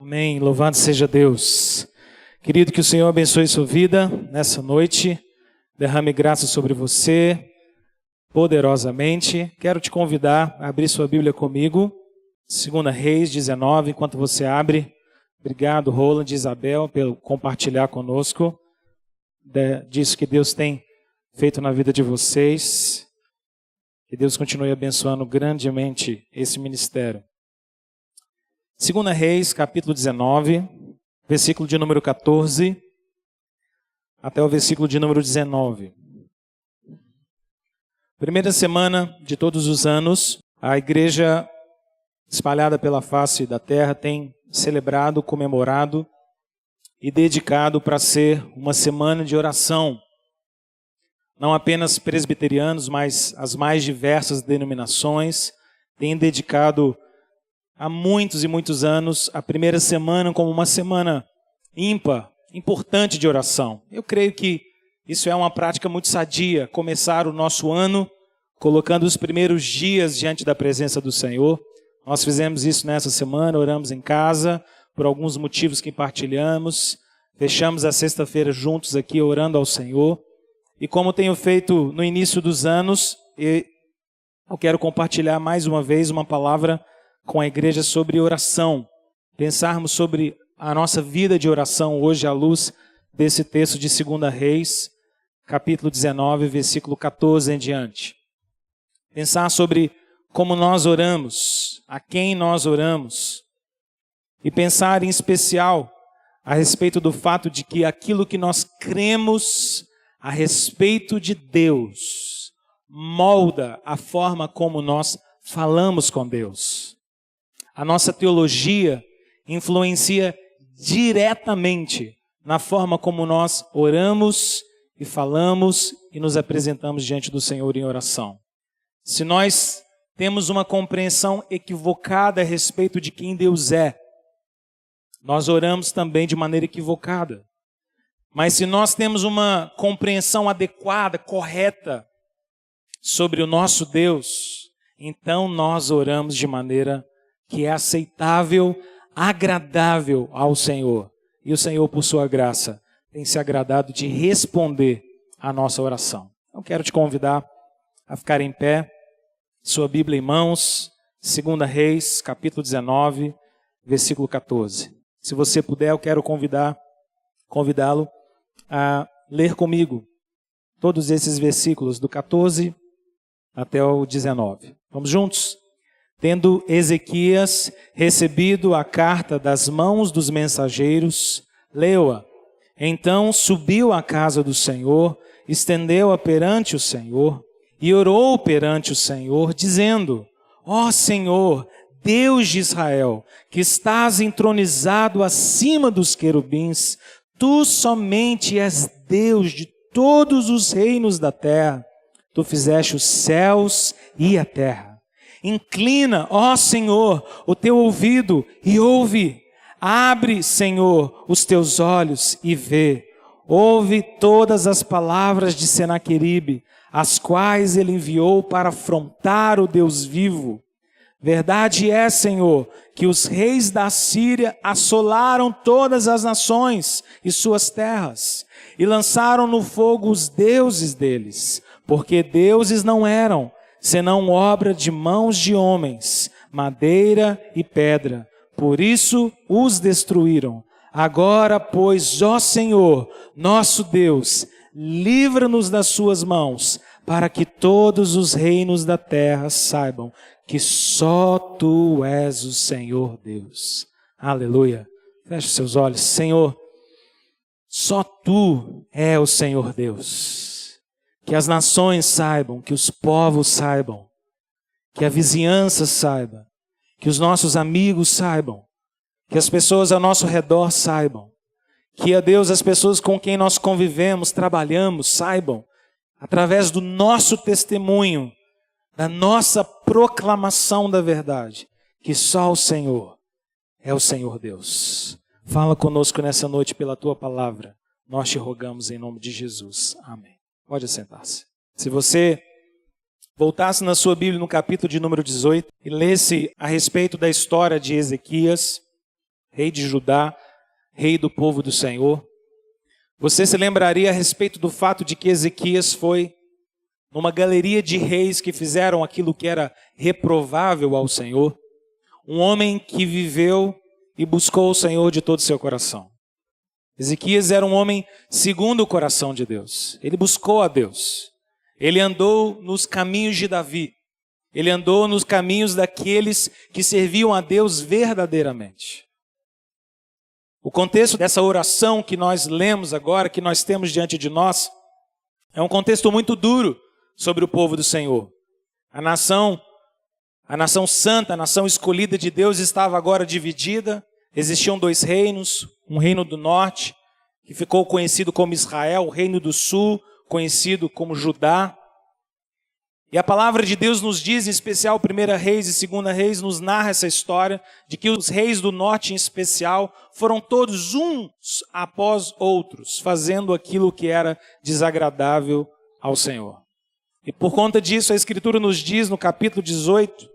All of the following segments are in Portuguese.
Amém. Louvado seja Deus. Querido, que o Senhor abençoe sua vida nessa noite. Derrame graça sobre você poderosamente. Quero te convidar a abrir sua Bíblia comigo. 2 Reis 19, enquanto você abre. Obrigado, Roland e Isabel, pelo compartilhar conosco disso que Deus tem feito na vida de vocês. Que Deus continue abençoando grandemente esse ministério. 2 Reis, capítulo 19, versículo de número 14, até o versículo de número 19. Primeira semana de todos os anos, a igreja espalhada pela face da terra tem celebrado, comemorado e dedicado para ser uma semana de oração. Não apenas presbiterianos, mas as mais diversas denominações têm dedicado há muitos e muitos anos a primeira semana como uma semana ímpar, importante de oração. Eu creio que isso é uma prática muito sadia, começar o nosso ano colocando os primeiros dias diante da presença do Senhor. Nós fizemos isso nessa semana, oramos em casa, por alguns motivos que partilhamos, fechamos a sexta-feira juntos aqui orando ao Senhor. E como tenho feito no início dos anos, eu quero compartilhar mais uma vez uma palavra com a igreja sobre oração. Pensarmos sobre a nossa vida de oração hoje à luz desse texto de 2 Reis, capítulo 19, versículo 14 em diante. Pensar sobre como nós oramos, a quem nós oramos. E pensar em especial a respeito do fato de que aquilo que nós cremos a respeito de Deus molda a forma como nós falamos com Deus. A nossa teologia influencia diretamente na forma como nós oramos e falamos e nos apresentamos diante do Senhor em oração. Se nós temos uma compreensão equivocada a respeito de quem Deus é, nós oramos também de maneira equivocada. Mas se nós temos uma compreensão adequada, correta, sobre o nosso Deus, então nós oramos de maneira que é aceitável, agradável ao Senhor. E o Senhor, por sua graça, tem se agradado de responder à nossa oração. Eu quero te convidar a ficar em pé, sua Bíblia em mãos, 2 Reis, capítulo 19, versículo 14. Se você puder, eu quero convidá-lo a ler comigo todos esses versículos, do 14 até o 19. Vamos juntos? Tendo Ezequias recebido a carta das mãos dos mensageiros, leu-a. Então subiu à casa do Senhor, estendeu-a perante o Senhor e orou perante o Senhor, dizendo: Ó Senhor, Deus de Israel, que estás entronizado acima dos querubins, tu somente és Deus de todos os reinos da terra. Tu fizeste os céus e a terra. Inclina, ó Senhor, o teu ouvido e ouve. Abre, Senhor, os teus olhos e vê. Ouve todas as palavras de Senaqueribe, as quais ele enviou para afrontar o Deus vivo. Verdade é, Senhor, que os reis da Síria assolaram todas as nações e suas terras, e lançaram no fogo os deuses deles, porque deuses não eram, senão obra de mãos de homens, madeira e pedra. Por isso os destruíram. Agora, pois, ó Senhor, nosso Deus, livra-nos das suas mãos, para que todos os reinos da terra saibam que só Tu és o Senhor Deus. Aleluia. Feche seus olhos. Senhor, só Tu é o Senhor Deus. Que as nações saibam, que os povos saibam, que a vizinhança saiba, que os nossos amigos saibam, que as pessoas ao nosso redor saibam, que, ó Deus, as pessoas com quem nós convivemos, trabalhamos, saibam, através do nosso testemunho, da nossa proclamação da verdade, que só o Senhor é o Senhor Deus. Fala conosco nessa noite pela Tua palavra. Nós te rogamos em nome de Jesus. Amém. Pode assentar-se. Se você voltasse na sua Bíblia no capítulo de número 18 e lesse a respeito da história de Ezequias, rei de Judá, rei do povo do Senhor. Você se lembraria a respeito do fato de que Ezequias foi numa galeria de reis que fizeram aquilo que era reprovável ao Senhor. Um homem que viveu e buscou o Senhor de todo o seu coração. Ezequias era um homem segundo o coração de Deus. Ele buscou a Deus. Ele andou nos caminhos de Davi. Ele andou nos caminhos daqueles que serviam a Deus verdadeiramente. O contexto dessa oração que nós lemos agora, que nós temos diante de nós, é um contexto muito duro sobre o povo do Senhor. A nação santa, a nação escolhida de Deus estava agora dividida. Existiam dois reinos, um reino do norte, que ficou conhecido como Israel, o reino do sul, conhecido como Judá. E a palavra de Deus nos diz, em especial 1 Reis e 2 Reis, nos narra essa história de que os reis do norte em especial foram todos uns após outros, fazendo aquilo que era desagradável ao Senhor. E por conta disso a Escritura nos diz no capítulo 18,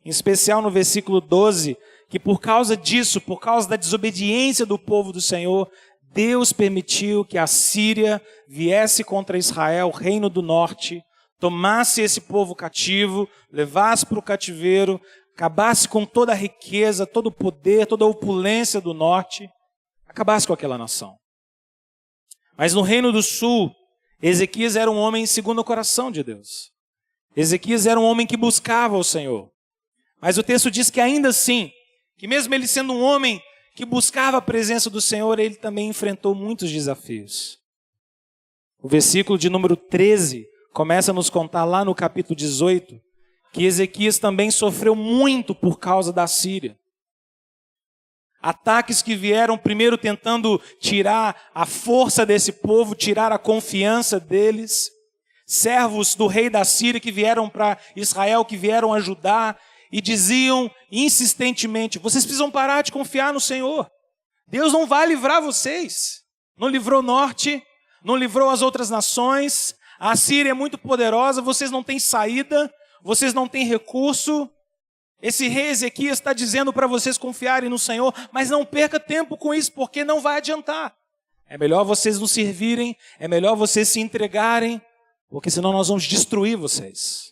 em especial no versículo 12, que por causa disso, por causa da desobediência do povo do Senhor, Deus permitiu que a Síria viesse contra Israel, o reino do norte, tomasse esse povo cativo, levasse para o cativeiro, acabasse com toda a riqueza, todo o poder, toda a opulência do norte, acabasse com aquela nação. Mas no reino do sul, Ezequias era um homem segundo o coração de Deus. Ezequias era um homem que buscava o Senhor. Mas o texto diz que ainda assim, que mesmo ele sendo um homem que buscava a presença do Senhor, ele também enfrentou muitos desafios. O versículo de número 13 começa a nos contar lá no capítulo 18 que Ezequias também sofreu muito por causa da Síria. Ataques que vieram primeiro tentando tirar a força desse povo, tirar a confiança deles. Servos do rei da Síria que vieram para Israel, que vieram ajudar e diziam insistentemente: vocês precisam parar de confiar no Senhor. Deus não vai livrar vocês. Não livrou o norte, não livrou as outras nações. A Síria é muito poderosa, vocês não têm saída, vocês não têm recurso. Esse rei Ezequias está dizendo para vocês confiarem no Senhor, mas não perca tempo com isso, porque não vai adiantar. É melhor vocês nos servirem, é melhor vocês se entregarem, porque senão nós vamos destruir vocês.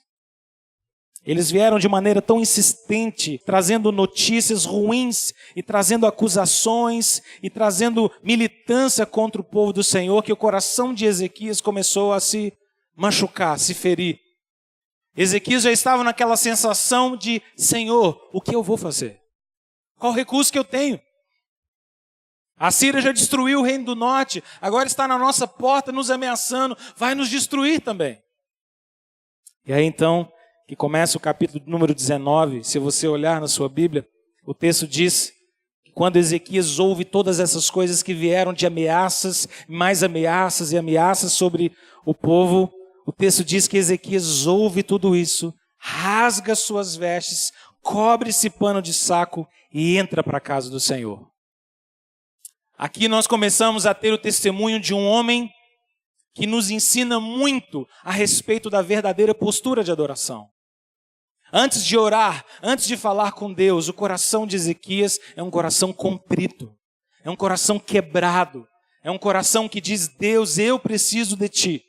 Eles vieram de maneira tão insistente, trazendo notícias ruins e trazendo acusações e trazendo militância contra o povo do Senhor, que o coração de Ezequias começou a se machucar, a se ferir. Ezequias já estava naquela sensação de: Senhor, o que eu vou fazer? Qual recurso que eu tenho? A Síria já destruiu o reino do norte, agora está na nossa porta nos ameaçando, vai nos destruir também. E aí então, que começa o capítulo número 19, se você olhar na sua Bíblia, o texto diz que quando Ezequias ouve todas essas coisas que vieram de ameaças, mais ameaças e ameaças sobre o povo, o texto diz que Ezequias ouve tudo isso, rasga suas vestes, cobre-se pano de saco e entra para a casa do Senhor. Aqui nós começamos a ter o testemunho de um homem que nos ensina muito a respeito da verdadeira postura de adoração. Antes de orar, antes de falar com Deus, o coração de Ezequias é um coração contrito, é um coração quebrado, é um coração que diz: Deus, eu preciso de Ti.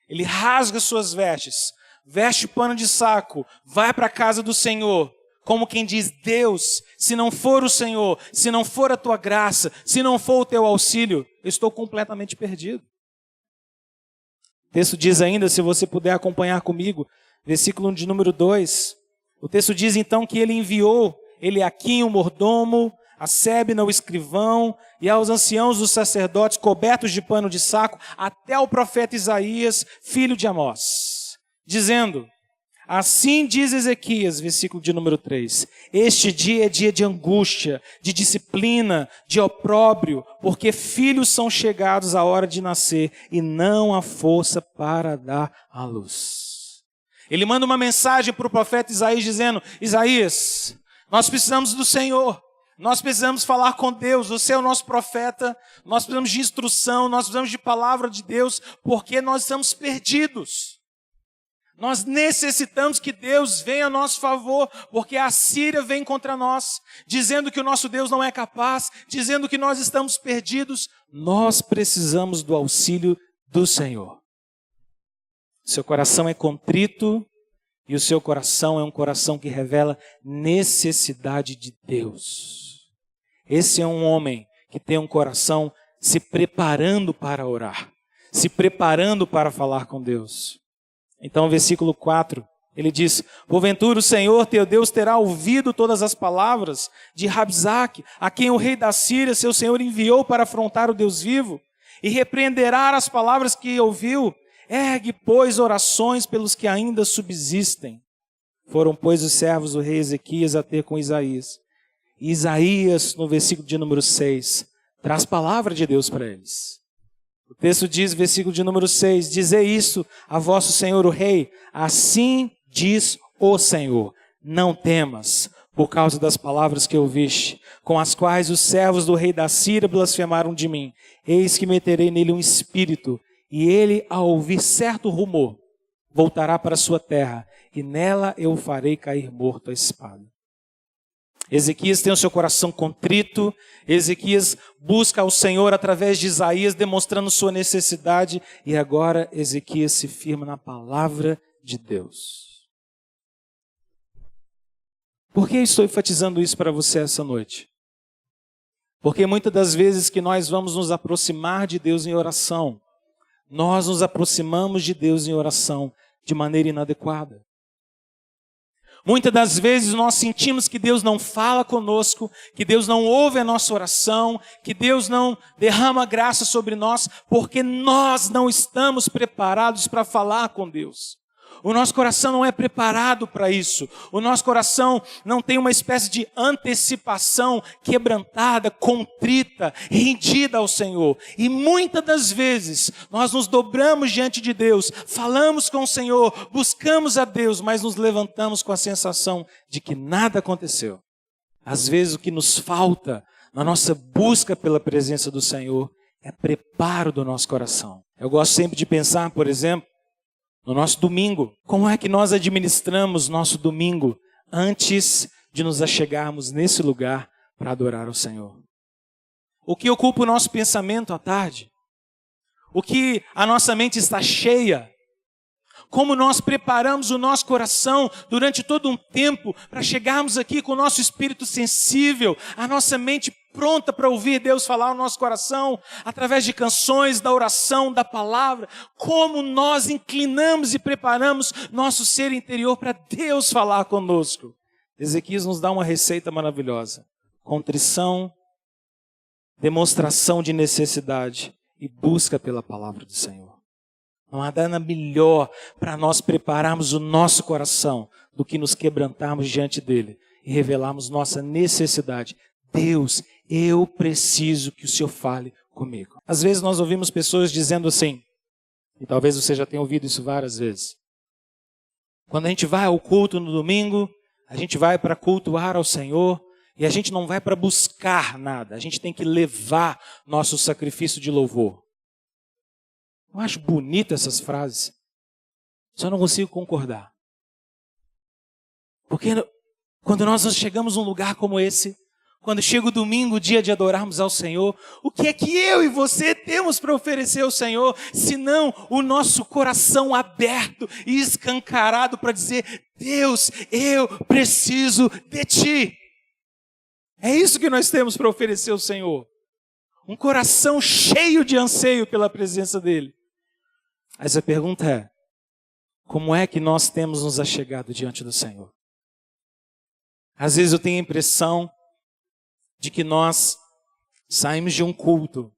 Ele rasga suas vestes, veste pano de saco, vai para a casa do Senhor, como quem diz: Deus, se não for o Senhor, se não for a Tua graça, se não for o Teu auxílio, eu estou completamente perdido. O texto diz ainda, se você puder acompanhar comigo, versículo de número 2, o texto diz então que ele enviou Eliaquim, o mordomo, a Sebna, o escrivão, e aos anciãos dos sacerdotes cobertos de pano de saco, até o profeta Isaías, filho de Amós, dizendo: assim diz Ezequias, versículo de número 3, este dia é dia de angústia, de disciplina, de opróbrio, porque filhos são chegados à hora de nascer, e não há força para dar à luz. Ele manda uma mensagem para o profeta Isaías dizendo: Isaías, nós precisamos do Senhor, nós precisamos falar com Deus, você é o nosso profeta, nós precisamos de instrução, nós precisamos de palavra de Deus, porque nós estamos perdidos. Nós necessitamos que Deus venha a nosso favor, porque a Síria vem contra nós, dizendo que o nosso Deus não é capaz, dizendo que nós estamos perdidos. Nós precisamos do auxílio do Senhor. Seu coração é contrito e o seu coração é um coração que revela necessidade de Deus. Esse é um homem que tem um coração se preparando para orar, se preparando para falar com Deus. Então, versículo 4, ele diz: porventura o Senhor teu Deus terá ouvido todas as palavras de Rabsaque, a quem o rei da Síria, seu senhor, enviou para afrontar o Deus vivo, e repreenderá as palavras que ouviu. Ergue, pois, orações pelos que ainda subsistem. Foram, pois, os servos do rei Ezequias a ter com Isaías. E Isaías, no versículo de número 6, traz palavra de Deus para eles. O texto diz, versículo de número 6, dizei isso a vosso senhor o rei, assim diz o Senhor, não temas, por causa das palavras que ouviste, com as quais os servos do rei da Síria blasfemaram de mim. Eis que meterei nele um espírito, e ele, ao ouvir certo rumor, voltará para a sua terra, e nela eu o farei cair morto à espada. Ezequias tem o seu coração contrito, Ezequias busca ao Senhor através de Isaías, demonstrando sua necessidade, e agora Ezequias se firma na palavra de Deus. Por que estou enfatizando isso para você essa noite? Porque muitas das vezes que nós vamos nos aproximar de Deus em oração, nós nos aproximamos de Deus em oração de maneira inadequada. Muitas das vezes nós sentimos que Deus não fala conosco, que Deus não ouve a nossa oração, que Deus não derrama graça sobre nós, porque nós não estamos preparados para falar com Deus. O nosso coração não é preparado para isso. O nosso coração não tem uma espécie de antecipação quebrantada, contrita, rendida ao Senhor. E muitas das vezes nós nos dobramos diante de Deus, falamos com o Senhor, buscamos a Deus, mas nos levantamos com a sensação de que nada aconteceu. Às vezes o que nos falta na nossa busca pela presença do Senhor é preparo do nosso coração. Eu gosto sempre de pensar, por exemplo, no nosso domingo. Como é que nós administramos nosso domingo antes de nos achegarmos nesse lugar para adorar o Senhor? O que ocupa o nosso pensamento à tarde? O que a nossa mente está cheia? Como nós preparamos o nosso coração durante todo um tempo para chegarmos aqui com o nosso espírito sensível, a nossa mente pronta para ouvir Deus falar ao nosso coração, através de canções, da oração, da palavra. Como nós inclinamos e preparamos nosso ser interior para Deus falar conosco. Ezequias nos dá uma receita maravilhosa: contrição, demonstração de necessidade e busca pela palavra do Senhor. Não há nada melhor para nós prepararmos o nosso coração do que nos quebrantarmos diante dele e revelarmos nossa necessidade. Deus, eu preciso que o Senhor fale comigo. Às vezes nós ouvimos pessoas dizendo assim, e talvez você já tenha ouvido isso várias vezes. Quando a gente vai ao culto no domingo, a gente vai para cultuar ao Senhor e a gente não vai para buscar nada. A gente tem que levar nosso sacrifício de louvor. Eu acho bonito essas frases, só não consigo concordar. Porque quando nós chegamos num lugar como esse, quando chega o domingo, o dia de adorarmos ao Senhor, o que é que eu e você temos para oferecer ao Senhor, senão o nosso coração aberto e escancarado para dizer: Deus, eu preciso de Ti. É isso que nós temos para oferecer ao Senhor. Um coração cheio de anseio pela presença dEle. Mas a pergunta é, como é que nós temos nos achegado diante do Senhor? Às vezes eu tenho a impressão de que nós saímos de um culto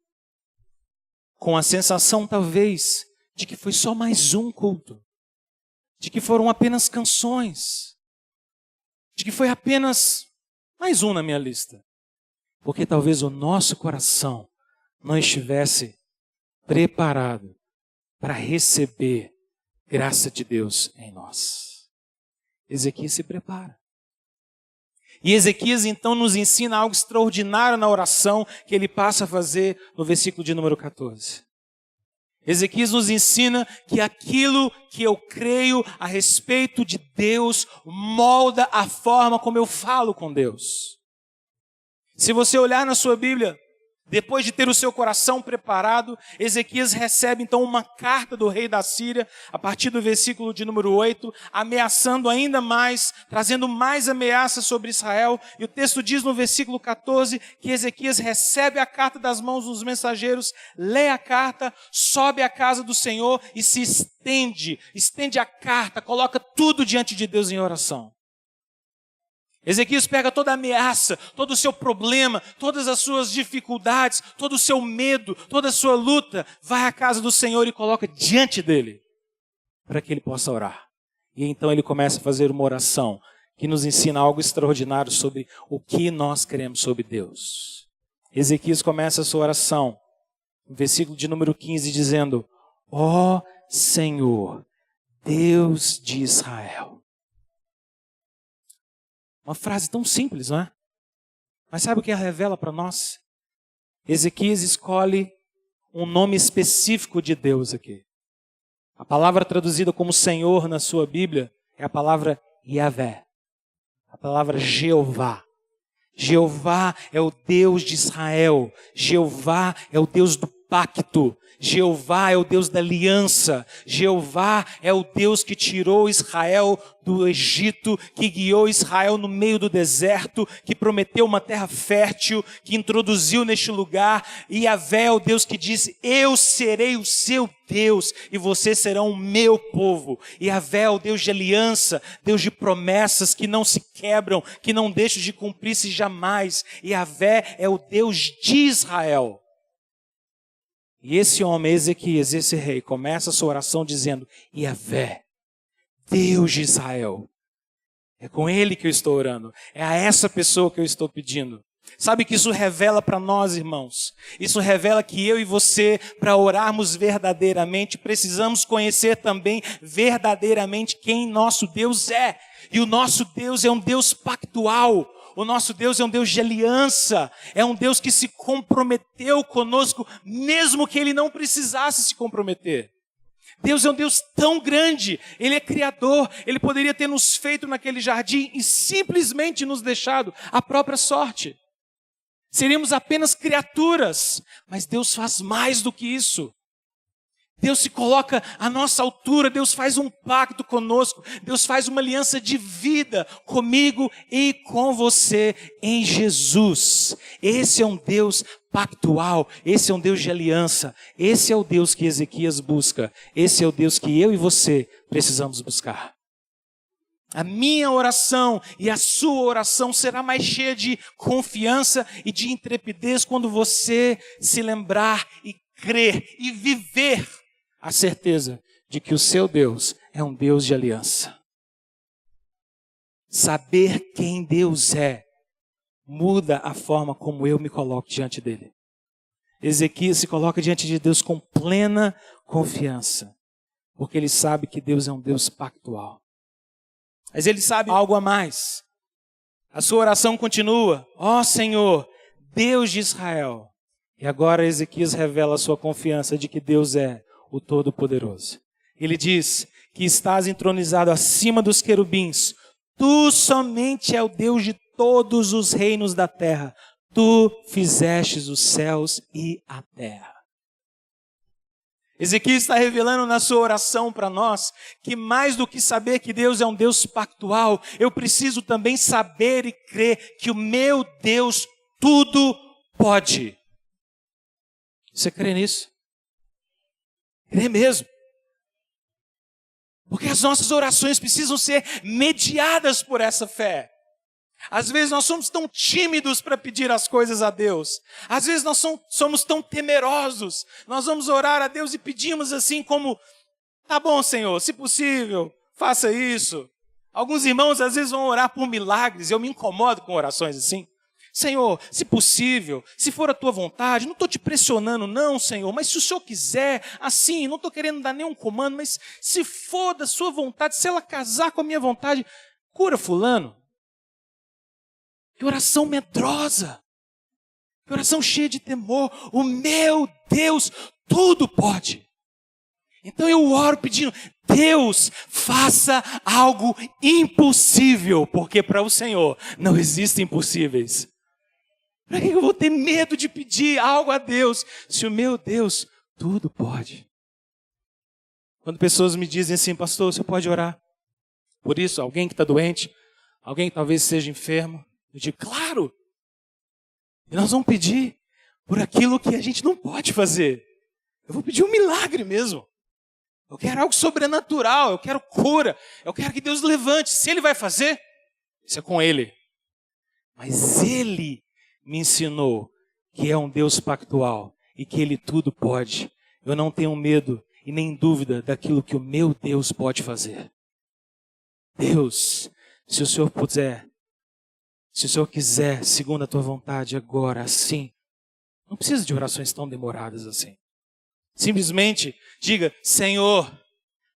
com a sensação, talvez, de que foi só mais um culto, de que foram apenas canções, de que foi apenas mais um na minha lista, porque talvez o nosso coração não estivesse preparado para receber graça de Deus em nós. Ezequias se prepara. E Ezequias então nos ensina algo extraordinário na oração que ele passa a fazer no versículo de número 14. Ezequias nos ensina que aquilo que eu creio a respeito de Deus molda a forma como eu falo com Deus. Se você olhar na sua Bíblia, depois de ter o seu coração preparado, Ezequias recebe então uma carta do rei da Síria, a partir do versículo de número 8, ameaçando ainda mais, trazendo mais ameaças sobre Israel. E o texto diz no versículo 14 que Ezequias recebe a carta das mãos dos mensageiros, lê a carta, sobe à casa do Senhor e se estende a carta, coloca tudo diante de Deus em oração. Ezequias pega toda a ameaça, todo o seu problema, todas as suas dificuldades, todo o seu medo, toda a sua luta, vai à casa do Senhor e coloca diante dele, para que ele possa orar. E então ele começa a fazer uma oração que nos ensina algo extraordinário sobre o que nós queremos sobre Deus. Ezequias começa a sua oração, no versículo de número 15, dizendo: ó Senhor, Deus de Israel. Uma frase tão simples, não é? Mas sabe o que ela revela para nós? Ezequias escolhe um nome específico de Deus aqui. A palavra traduzida como Senhor na sua Bíblia é a palavra Yahvé, a palavra Jeová. Jeová é o Deus de Israel. Jeová é o Deus do pacto. Jeová é o Deus da aliança. Jeová é o Deus que tirou Israel do Egito, que guiou Israel no meio do deserto, que prometeu uma terra fértil, que introduziu neste lugar. E Yahvé é o Deus que disse: eu serei o seu Deus e vocês serão o meu povo. E Yahvé é o Deus de aliança, Deus de promessas que não se quebram, que não deixam de cumprir-se jamais. E Yahvé é o Deus de Israel. E esse homem, Ezequias, esse rei, começa a sua oração dizendo: Yahvé, Deus de Israel. É com ele que eu estou orando. É a essa pessoa que eu estou pedindo. Sabe que isso revela para nós, irmãos? Isso revela que eu e você, para orarmos verdadeiramente, precisamos conhecer também verdadeiramente quem nosso Deus é. E o nosso Deus é um Deus pactual. O nosso Deus é um Deus de aliança, é um Deus que se comprometeu conosco, mesmo que Ele não precisasse se comprometer. Deus é um Deus tão grande, Ele é criador, Ele poderia ter nos feito naquele jardim e simplesmente nos deixado à própria sorte. Seríamos apenas criaturas, mas Deus faz mais do que isso. Deus se coloca à nossa altura, Deus faz um pacto conosco, Deus faz uma aliança de vida comigo e com você em Jesus. Esse é um Deus pactual, esse é um Deus de aliança, esse é o Deus que Ezequias busca, esse é o Deus que eu e você precisamos buscar. A minha oração e a sua oração será mais cheia de confiança e de intrepidez quando você se lembrar e crer e viver a certeza de que o seu Deus é um Deus de aliança. Saber quem Deus é muda a forma como eu me coloco diante dele. Ezequias se coloca diante de Deus com plena confiança, porque ele sabe que Deus é um Deus pactual. Mas ele sabe algo a mais. A sua oração continua: ó Senhor, Deus de Israel. E agora Ezequias revela a sua confiança de que Deus é o Todo-Poderoso. Ele diz que estás entronizado acima dos querubins. Tu somente é o Deus de todos os reinos da terra. Tu fizestes os céus e a terra. Ezequias está revelando na sua oração para nós que mais do que saber que Deus é um Deus pactual, eu preciso também saber e crer que o meu Deus tudo pode. Você crê nisso? Crê mesmo. Porque as nossas orações precisam ser mediadas por essa fé. Às vezes nós somos tão tímidos para pedir as coisas a Deus. Às vezes nós somos tão temerosos. Nós vamos orar a Deus e pedimos assim como: tá bom, Senhor, se possível, faça isso. Alguns irmãos às vezes vão orar por milagres. Eu me incomodo com orações assim. Senhor, se possível, se for a tua vontade, não estou te pressionando não, Senhor, mas se o Senhor quiser, assim, não estou querendo dar nenhum comando, mas se for da sua vontade, se ela casar com a minha vontade, cura fulano. Que oração medrosa, que oração cheia de temor. O meu Deus tudo pode. Então eu oro pedindo, Deus, faça algo impossível, porque para o Senhor não existem impossíveis. Para que eu vou ter medo de pedir algo a Deus, se o meu Deus tudo pode? Quando pessoas me dizem assim, pastor, você pode orar por isso? Alguém que está doente, alguém que talvez seja enfermo, eu digo, claro! E nós vamos pedir por aquilo que a gente não pode fazer. Eu vou pedir um milagre mesmo. Eu quero algo sobrenatural, eu quero cura, eu quero que Deus levante. Se Ele vai fazer, isso é com Ele. Mas Ele me ensinou que é um Deus pactual e que Ele tudo pode. Eu não tenho medo e nem dúvida daquilo que o meu Deus pode fazer. Deus, se o Senhor puder, se o Senhor quiser, segundo a tua vontade, agora, assim, não precisa de orações tão demoradas assim. Simplesmente diga, Senhor,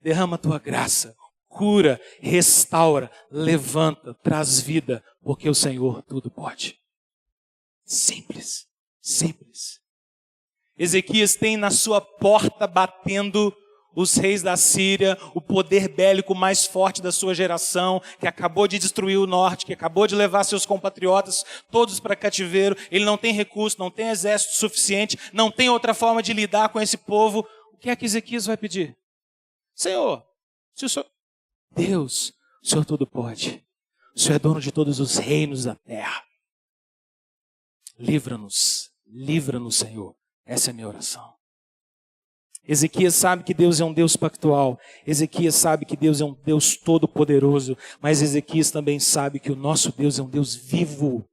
derrama a tua graça, cura, restaura, levanta, traz vida, porque o Senhor tudo pode. Simples, simples. Ezequias tem na sua porta batendo os reis da Síria, o poder bélico mais forte da sua geração, que acabou de destruir o norte, que acabou de levar seus compatriotas todos para cativeiro. Ele não tem recurso, não tem exército suficiente, não tem outra forma de lidar com esse povo. O que é que Ezequias vai pedir? Senhor, se o Senhor... Deus, o Senhor tudo pode. O Senhor é dono de todos os reinos da terra. Livra-nos, livra-nos, Senhor. Essa é a minha oração. Ezequias sabe que Deus é um Deus pactual. Ezequias sabe que Deus é um Deus todo-poderoso. Mas Ezequias também sabe que o nosso Deus é um Deus vivo.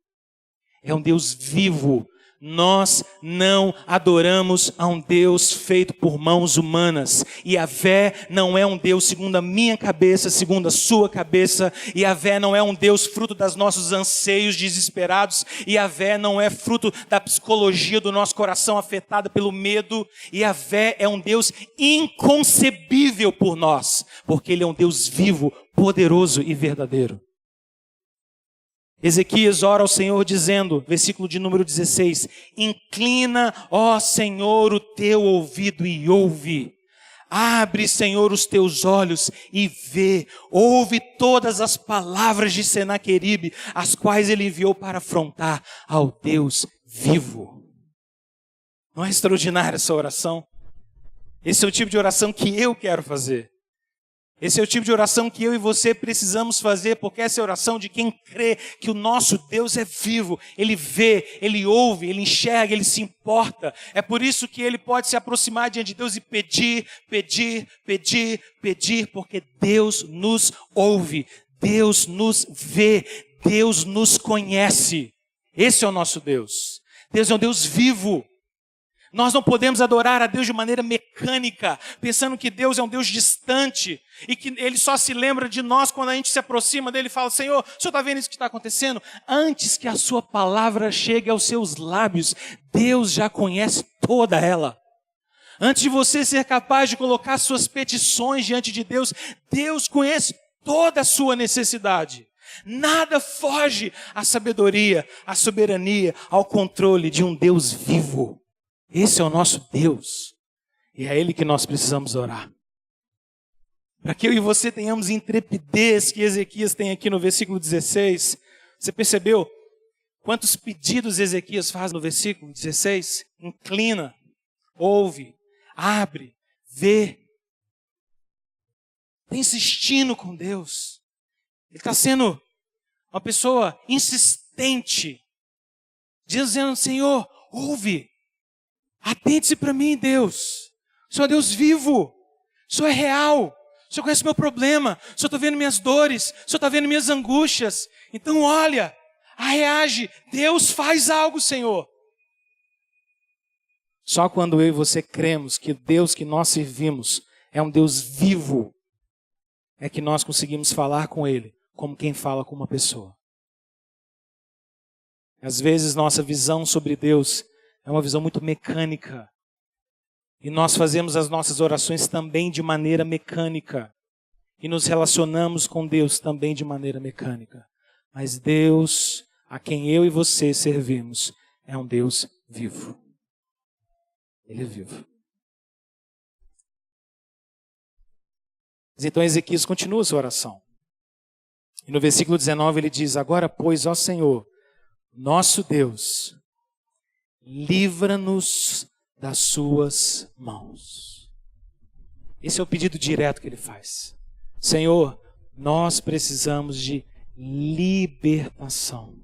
É um Deus vivo. Nós não adoramos a um Deus feito por mãos humanas. Yahvé não é um Deus segundo a minha cabeça, segundo a sua cabeça. Yahvé não é um Deus fruto dos nossos anseios desesperados. Yahvé não é fruto da psicologia do nosso coração afetado pelo medo. Yahvé é um Deus inconcebível por nós, porque Ele é um Deus vivo, poderoso e verdadeiro. Ezequias ora ao Senhor dizendo, versículo de número 16, inclina, ó Senhor, o teu ouvido e ouve. Abre, Senhor, os teus olhos e vê. Ouve todas as palavras de Senaqueribe, as quais ele enviou para afrontar ao Deus vivo. Não é extraordinária essa oração? Esse é o tipo de oração que eu quero fazer. Esse é o tipo de oração que eu e você precisamos fazer, porque essa é a oração de quem crê que o nosso Deus é vivo. Ele vê, ele ouve, ele enxerga, ele se importa. É por isso que ele pode se aproximar diante de Deus e pedir, pedir, pedir, pedir, porque Deus nos ouve, Deus nos vê, Deus nos conhece. Esse é o nosso Deus. Deus é um Deus vivo. Nós não podemos adorar a Deus de maneira mecânica, pensando que Deus é um Deus distante e que Ele só se lembra de nós quando a gente se aproxima dele e fala, Senhor, o Senhor está vendo isso que está acontecendo? Antes que a sua palavra chegue aos seus lábios, Deus já conhece toda ela. Antes de você ser capaz de colocar suas petições diante de Deus, Deus conhece toda a sua necessidade. Nada foge à sabedoria, à soberania, ao controle de um Deus vivo. Esse é o nosso Deus, e é a Ele que nós precisamos orar. Para que eu e você tenhamos intrepidez que Ezequias tem aqui no versículo 16, você percebeu quantos pedidos Ezequias faz no versículo 16? Inclina, ouve, abre, vê. Está insistindo com Deus. Ele está sendo uma pessoa insistente, dizendo, Senhor, ouve. Atente-se para mim, Deus. O Senhor é Deus vivo. O Senhor é real. O Senhor conhece meu problema. O Senhor está vendo minhas dores. O Senhor está vendo minhas angústias. Então olha, reage. Deus faz algo, Senhor. Só quando eu e você cremos que o Deus que nós servimos é um Deus vivo, é que nós conseguimos falar com Ele como quem fala com uma pessoa. Às vezes nossa visão sobre Deus é uma visão muito mecânica. E nós fazemos as nossas orações também de maneira mecânica. E nos relacionamos com Deus também de maneira mecânica. Mas Deus, a quem eu e você servimos, é um Deus vivo. Ele é vivo. Mas então Ezequias continua a sua oração. E no versículo 19 ele diz: agora, pois, ó Senhor, nosso Deus, livra-nos das suas mãos. Esse é o pedido direto que ele faz. Senhor, nós precisamos de libertação.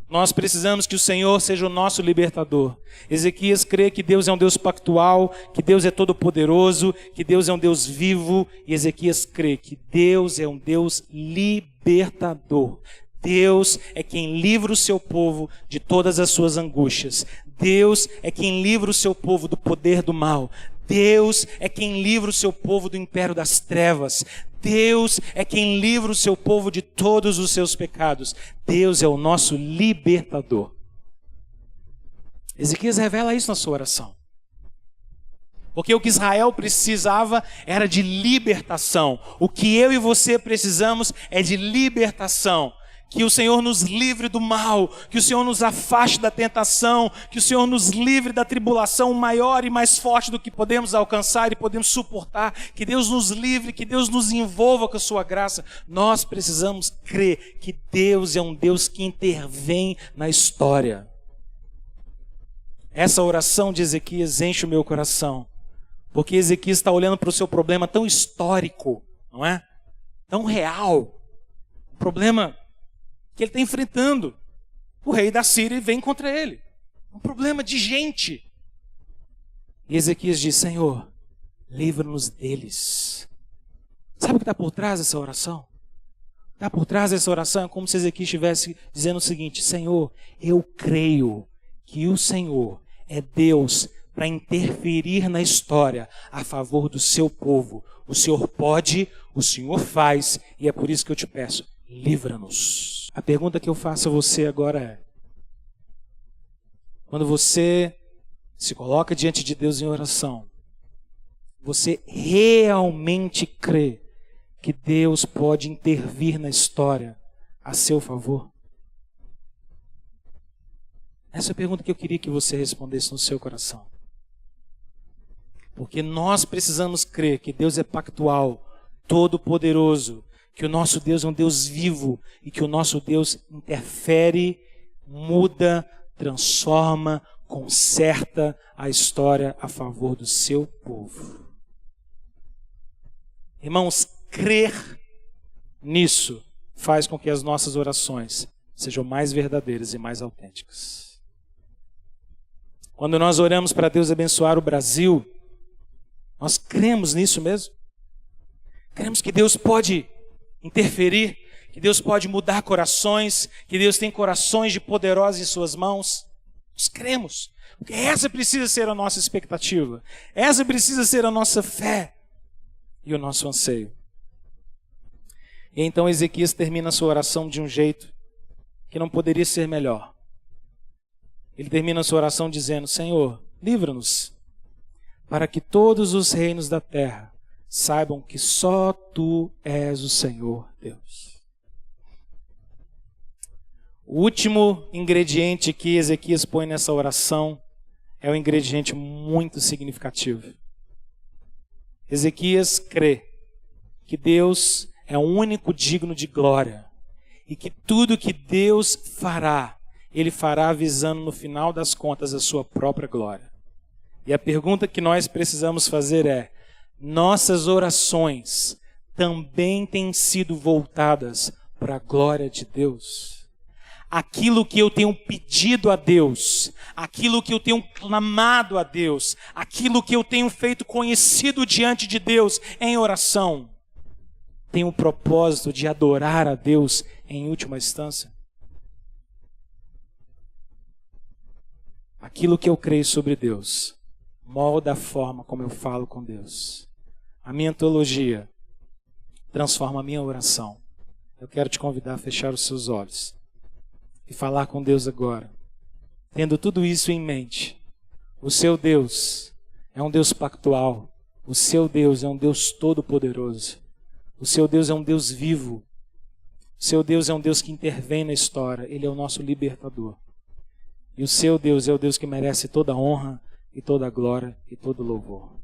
Nós precisamos que o Senhor seja o nosso libertador. Ezequias crê que Deus é um Deus pactual, que Deus é todo-poderoso, que Deus é um Deus vivo. E Ezequias crê que Deus é um Deus libertador. Deus é quem livra o seu povo de todas as suas angústias. Deus é quem livra o seu povo do poder do mal. Deus é quem livra o seu povo do império das trevas. Deus é quem livra o seu povo de todos os seus pecados. Deus é o nosso libertador. Ezequias revela isso na sua oração. Porque o que Israel precisava era de libertação. O que eu e você precisamos é de libertação. Que o Senhor nos livre do mal, que o Senhor nos afaste da tentação, que o Senhor nos livre da tribulação maior e mais forte do que podemos alcançar e podemos suportar, que Deus nos livre, que Deus nos envolva com a sua graça. Nós precisamos crer que Deus é um Deus que intervém na história. Essa oração de Ezequias enche o meu coração, porque Ezequias está olhando para o seu problema tão histórico, não é? Tão real. O problema que ele está enfrentando. O rei da Síria vem contra ele. Um problema de gente. E Ezequias diz: Senhor, livra-nos deles. Sabe o que está por trás dessa oração? O que está por trás dessa oração é como se Ezequias estivesse dizendo o seguinte: Senhor, eu creio que o Senhor é Deus para interferir na história a favor do seu povo. O Senhor pode, o Senhor faz, e é por isso que eu te peço: livra-nos. A pergunta que eu faço a você agora é: quando você se coloca diante de Deus em oração, você realmente crê que Deus pode intervir na história a seu favor? Essa é a pergunta que eu queria que você respondesse no seu coração. Porque nós precisamos crer que Deus é pactual, todo-poderoso, que o nosso Deus é um Deus vivo e que o nosso Deus interfere, muda, transforma, conserta a história a favor do seu povo. Irmãos, crer nisso faz com que as nossas orações sejam mais verdadeiras e mais autênticas. Quando nós oramos para Deus abençoar o Brasil, nós cremos nisso mesmo. Cremos que Deus pode interferir, que Deus pode mudar corações, que Deus tem corações de poderosos em suas mãos. Nós cremos, porque essa precisa ser a nossa expectativa, essa precisa ser a nossa fé e o nosso anseio. E então Ezequias termina a sua oração de um jeito que não poderia ser melhor. Ele termina a sua oração dizendo: Senhor, livra-nos, para que todos os reinos da terra saibam que só Tu és o Senhor Deus. O último ingrediente que Ezequias põe nessa oração é um ingrediente muito significativo. Ezequias crê que Deus é o único digno de glória e que tudo que Deus fará, Ele fará visando no final das contas a sua própria glória. E a pergunta que nós precisamos fazer é: nossas orações também têm sido voltadas para a glória de Deus? Aquilo que eu tenho pedido a Deus, aquilo que eu tenho clamado a Deus, aquilo que eu tenho feito conhecido diante de Deus em oração, tem o propósito de adorar a Deus em última instância? Aquilo que eu creio sobre Deus molda a forma como eu falo com Deus. A minha teologia transforma a minha oração. Eu quero te convidar a fechar os seus olhos e falar com Deus agora. Tendo tudo isso em mente, o seu Deus é um Deus pactual. O seu Deus é um Deus todo-poderoso. O seu Deus é um Deus vivo. O seu Deus é um Deus que intervém na história. Ele é o nosso libertador. E o seu Deus é o Deus que merece toda a honra e toda a glória e todo o louvor.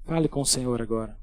Fale com o Senhor agora.